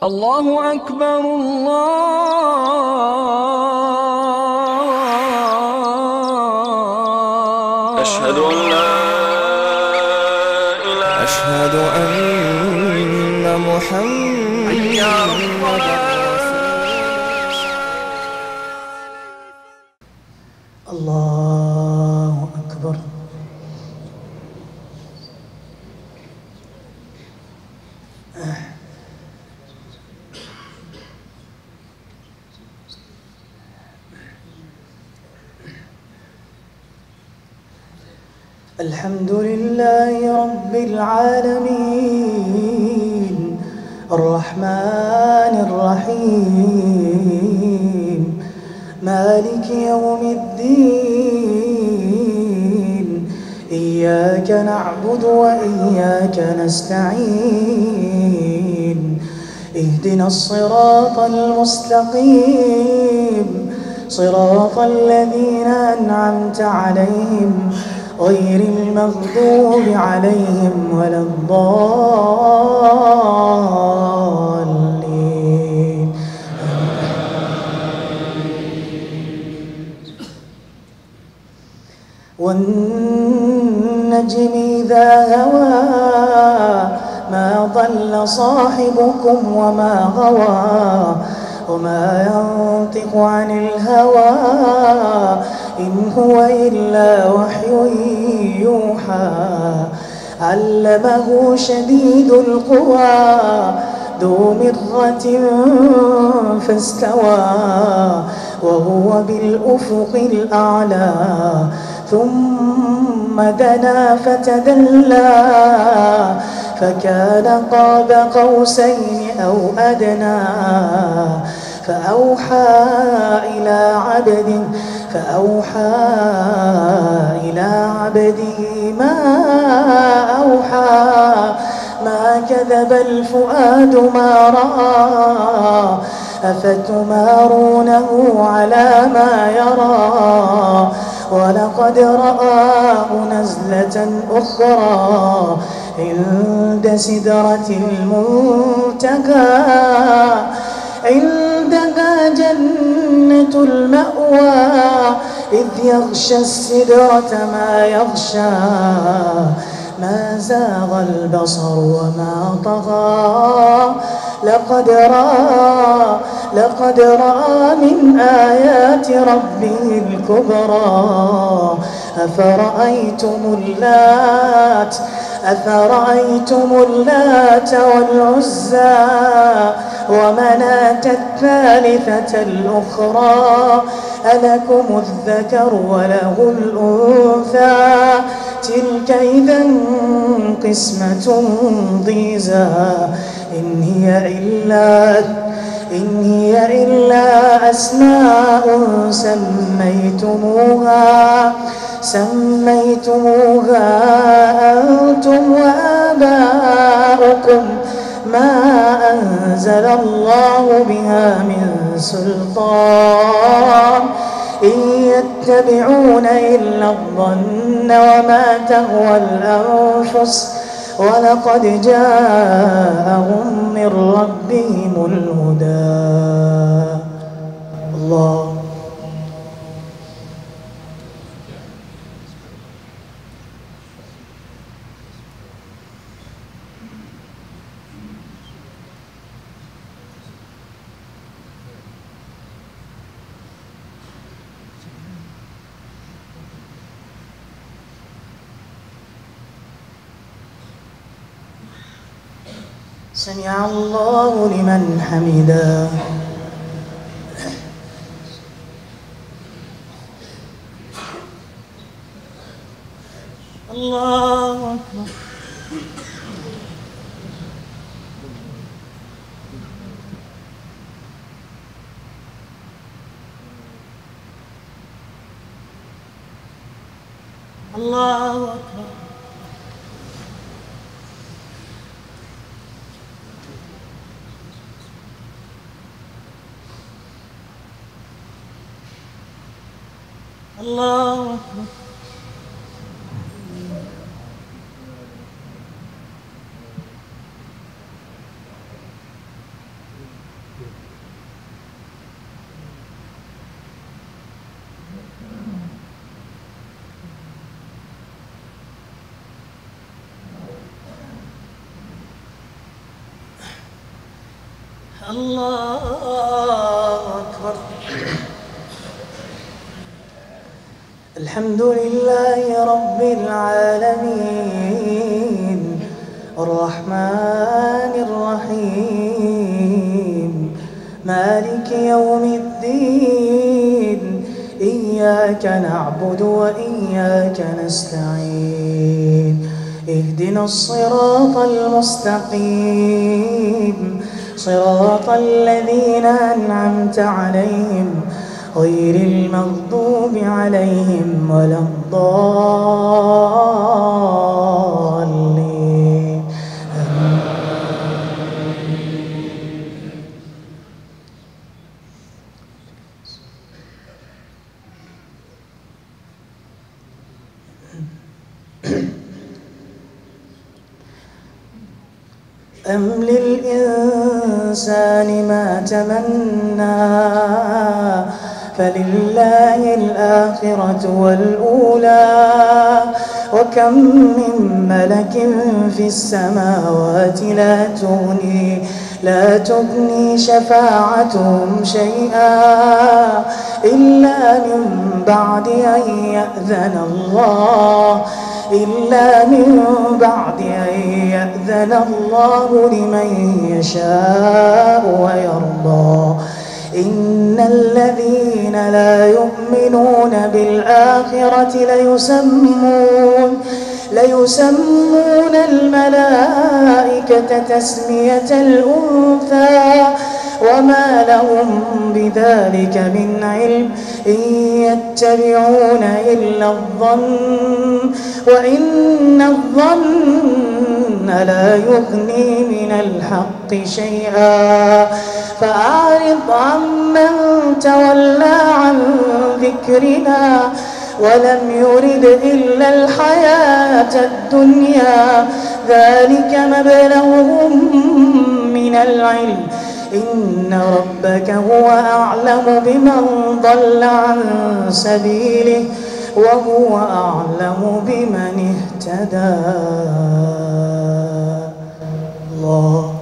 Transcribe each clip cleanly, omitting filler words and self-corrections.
الله أكبر الله. أشهد أن لا إله. أشهد أن محمدا الله أكبر. الحمد لله رب العالمين الرحمن الرحيم مالك يوم الدين إياك نعبد وإياك نستعين اهدنا الصراط المستقيم صراط الذين أنعمت عليهم غير المغضوب عليهم ولا الضالين. والنجم إذا هوى ما ضل صاحبكم وما غوى وما ينطق عن الهوى إن هو إلا وحي يوحى علمه شديد القوى ذو مرة فاستوى وهو بالأفق الأعلى ثم دنا فتدلى فكان قاب قوسين أو أدنى فأوحى إلى عبده ما أوحى ما كذب الفؤاد ما رأى أفتمارونه على ما يرى ولقد رآه نزلة أخرى عند سدرة المنتهى عندها جنة المأوى إذ يغشى السدرة ما يغشى ما زاغ البصر وما طغى لقد رأى من آيات ربه الكبرى أفرأيتم اللات والعزى ومناة الثالثة الأخرى ألكم الذكر وله الأنثى تلك إذا قسمة ضيزى إن هي إلا أسماء سميتموها أنتم وآباؤكم ما أنزل الله بها من سلطان إن يتبعون إلا الظن وما تهوى الأنفس ولقد جاءهم من ربهم الهدى. الله سمع الله لمن حمده. الله أكبر. الله أكبر. الله أكبر. الله أكبر. الحمد لله رب العالمين الرحمن الرحيم مالك يوم الدين إياك نعبد وإياك نستعين اهدنا الصراط المستقيم صراط الذين أنعمت عليهم غير المغضوب عليهم ولا الضالين. أم للإنسان ما تمنى فلله الآخرة والأولى وكم من ملك في السماوات لا تغني شفاعتهم شيئا إلا من بعد أن يأذن الله لمن يشاء ويرضى. إن الذين لا يؤمنون بالآخرة ليسمون الملائكة تسمية الأنثى وما لهم بذلك من علم إن يتبعون إلا الظن وإن الظن لا يغني من الحق شيئا. فأعرض عمن تولى عن ذكرنا ولم يرد إلا الحياة الدنيا ذلك مبلغهم من العلم إن ربك هو أعلم بمن ضل عن سبيله وهو أعلم بمن اهتدى. الله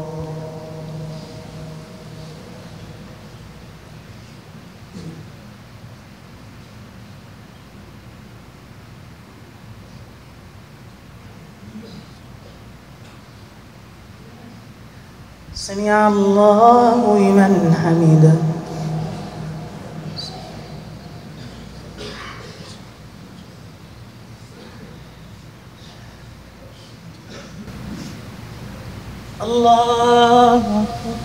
سمع الله لمن حمده. الله أكبر.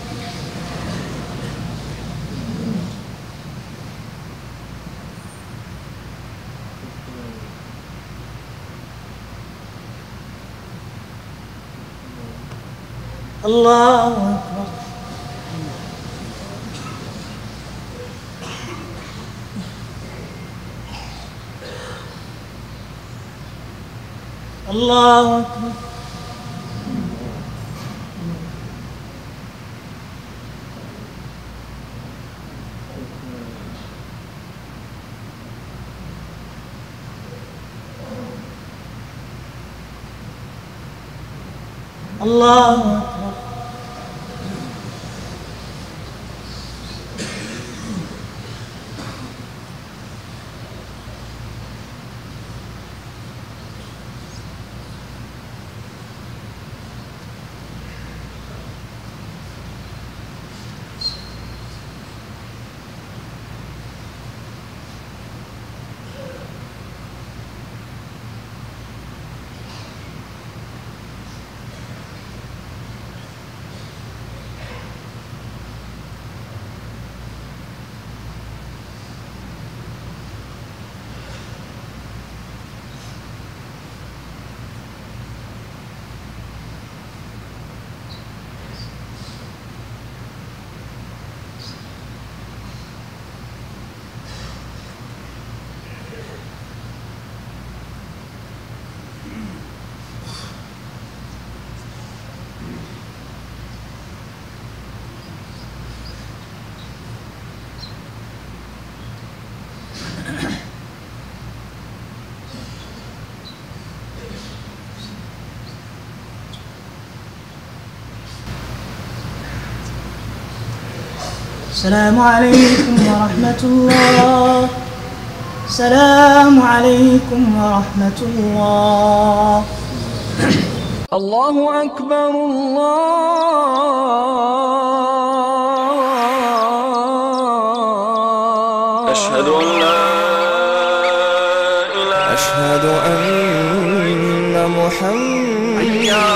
الله أكبر. الله أكبر. الله أكبر. السلام عليكم ورحمة الله. السلام عليكم ورحمة الله. الله أكبر الله. أشهد أن لا إله، أشهد أن محمدا